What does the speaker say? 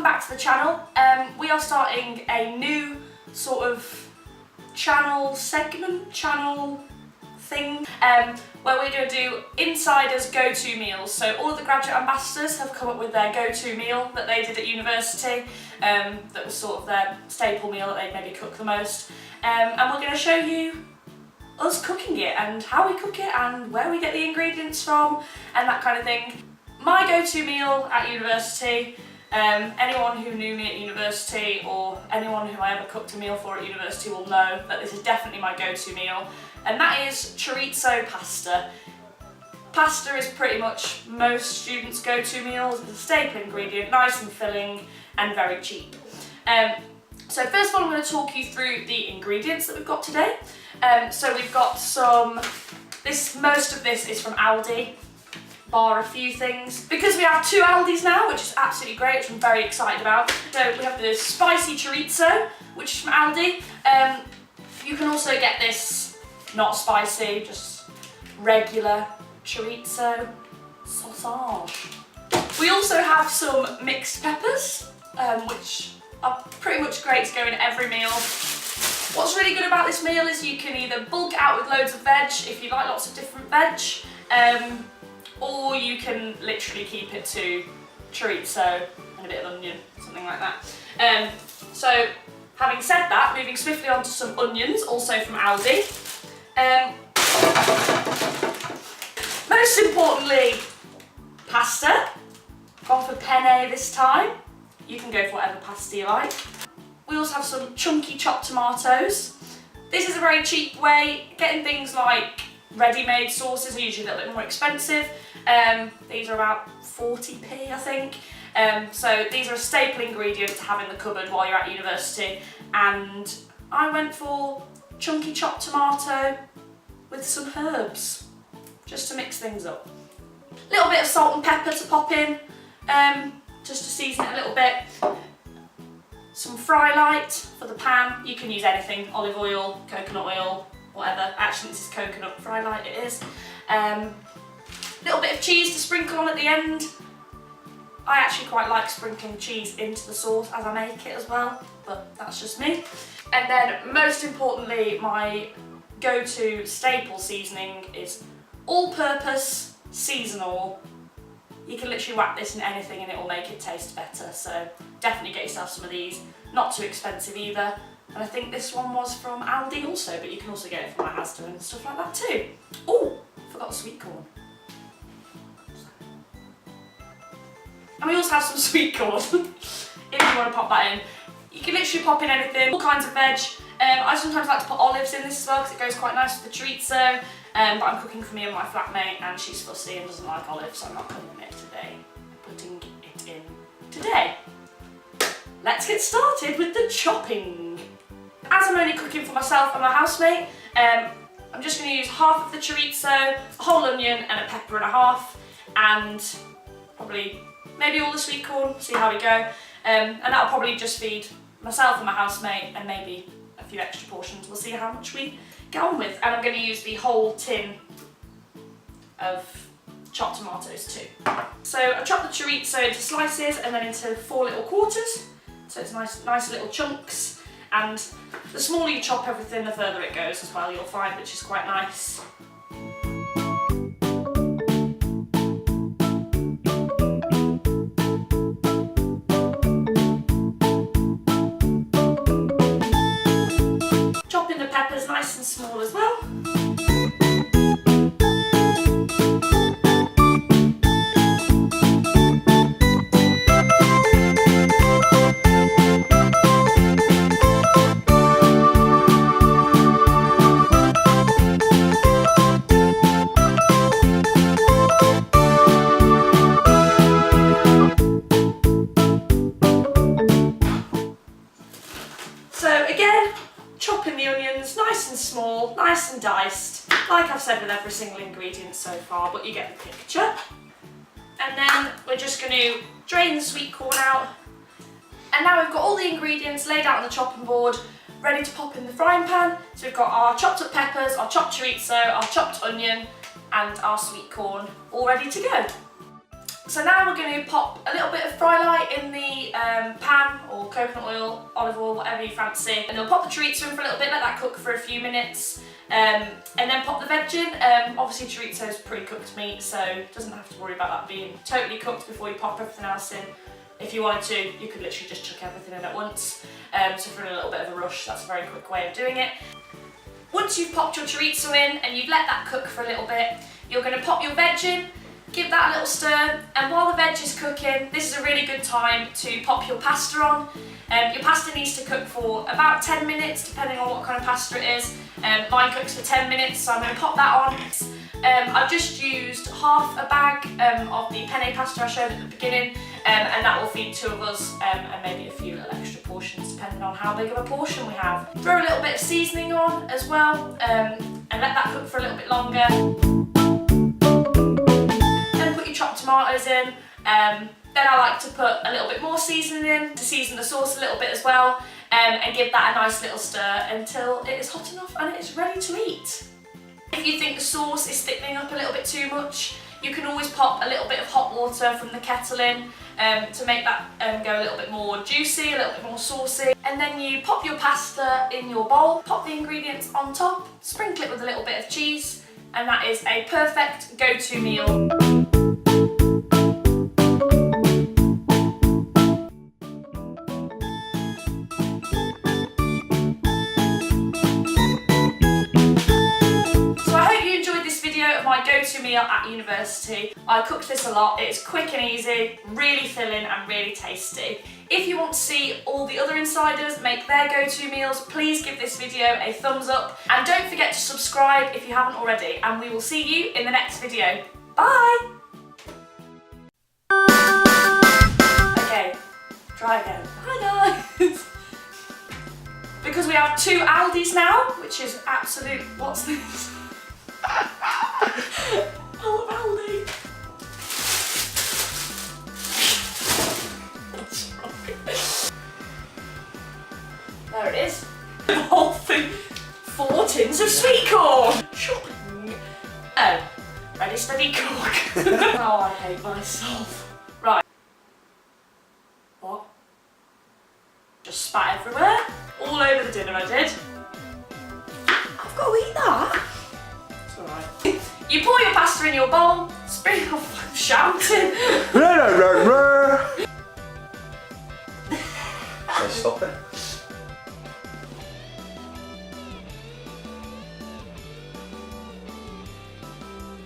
welcome back to the channel. We are starting a new sort of channel thing, where we're going to do insiders go-to meals. So all of the graduate ambassadors have come up with their go-to meal that they did at university, that was sort of their staple meal that they maybe cook the most, and we're going to show you us cooking it and how we cook it and where we get the ingredients from and that kind of thing. My go-to meal at university, anyone who knew me at university or anyone who I ever cooked a meal for at university will know that this is definitely my go-to meal, and that is chorizo pasta. Pasta is pretty much most students' go-to meals. It's a staple ingredient, nice and filling and very cheap. So first of all I'm going to talk you through the ingredients that we've got today. So we've got most of this is from Aldi, bar a few things. Because we have two Aldis now, which is absolutely great, which I'm very excited about. So we have the spicy chorizo, which is from Aldi. You can also get this not spicy, just regular chorizo sausage. We also have some mixed peppers, which are pretty much great to go in every meal. What's really good about this meal is you can either bulk it out with loads of veg if you like lots of different veg, or you can literally keep it to chorizo and a bit of onion, something like that. So having said that, moving swiftly on to some onions, also from Aldi. Most importantly, pasta. Gone for penne this time. You can go for whatever pasta you like. We also have some chunky chopped tomatoes. This is a very cheap way. Getting things like ready-made sauces are usually a little bit more expensive. These are about 40p, I think. So these are a staple ingredient to have in the cupboard while you're at university. And I went for chunky chopped tomato with some herbs, just to mix things up. A little bit of salt and pepper to pop in, just to season it a little bit. Some fry light for the pan. You can use anything, olive oil, coconut oil, whatever. Actually, this is coconut fry light, it is. Little bit of cheese to sprinkle on at the end. I actually quite like sprinkling cheese into the sauce as I make it as well, but that's just me. And then most importantly, my go-to staple seasoning is all-purpose seasonal. You can literally whack this in anything and it will make it taste better, so definitely get yourself some of these. Not too expensive either. And I think this one was from Aldi also, but you can also get it from like Asda and stuff like that too. Oh, forgot the sweet corn. And we also have some sweet corn, if you want to pop that in. You can literally pop in anything, all kinds of veg. I sometimes like to put olives in this as well because it goes quite nice with the chorizo. But I'm cooking for me and my flatmate and she's fussy and doesn't like olives, so I'm not putting it today. I'm putting it in today. Let's get started with the chopping. As I'm only cooking for myself and my housemate, I'm just going to use half of the chorizo, a whole onion and a pepper and a half, and probably maybe all the sweet corn, see how we go. And that'll probably just feed myself and my housemate and maybe a few extra portions. We'll see how much we get on with. And I'm going to use the whole tin of chopped tomatoes too. So I chopped the chorizo into slices and then into 4 little quarters. So it's nice little chunks. And the smaller you chop everything, the further it goes as well, you'll find, which is quite nice. Chopping the peppers nice and small as well. So again, chopping the onions nice and small, nice and diced, like I've said with every single ingredient so far, but you get the picture. And then we're just going to drain the sweet corn out. And now we've got all the ingredients laid out on the chopping board, ready to pop in the frying pan. So we've got our chopped up peppers, our chopped chorizo, our chopped onion, and our sweet corn all ready to go. So now we're going to pop a little bit of fry light in the pan, or coconut oil, olive oil, whatever you fancy. And we'll pop the chorizo in for a little bit, let that cook for a few minutes. And then pop the veg in. Obviously chorizo is pre-cooked meat, so it doesn't have to worry about that being totally cooked before you pop everything else in. If you wanted to, you could literally just chuck everything in at once. So if you're in a little bit of a rush, that's a very quick way of doing it. Once you've popped your chorizo in and you've let that cook for a little bit, you're going to pop your veg in, give that a little stir, and while the veg is cooking, this is a really good time to pop your pasta on. Your pasta needs to cook for about 10 minutes, depending on what kind of pasta it is. Mine cooks for 10 minutes, so I'm going to pop that on. I've just used half a bag of the penne pasta I showed at the beginning, and that will feed 2 of us, and maybe a few little extra portions depending on how big of a portion we have. Throw a little bit of seasoning on as well, and let that cook for a little bit longer. Then put your chopped tomatoes in. Then I like to put a little bit more seasoning in to season the sauce a little bit as well, and give that a nice little stir until it is hot enough and it is ready to eat. If you think the sauce is thickening up a little bit too much, you can always pop a little bit of hot water from the kettle in to make that go a little bit more juicy, a little bit more saucy. And then you pop your pasta in your bowl, pop the ingredients on top, sprinkle it with a little bit of cheese, and that is a perfect go-to meal. My go-to meal at university. I cooked this a lot. It's quick and easy, really filling and really tasty. If you want to see all the other insiders make their go-to meals, please give this video a thumbs up and don't forget to subscribe if you haven't already, and we will see you in the next video. Bye! Okay, try again. Hi guys! Because we have 2 Aldis now, which is absolute, what's this? Oh, Aldi! What's wrong? There it is. The whole thing. 4 tins of sweet corn. Shopping. Oh, ready, steady, cook. Oh, I hate myself. Right. What? Just spat everywhere. All over the dinner I did. I've got to eat that. You pour your pasta in your bowl, sprinkle, I'm shouting. Stop it.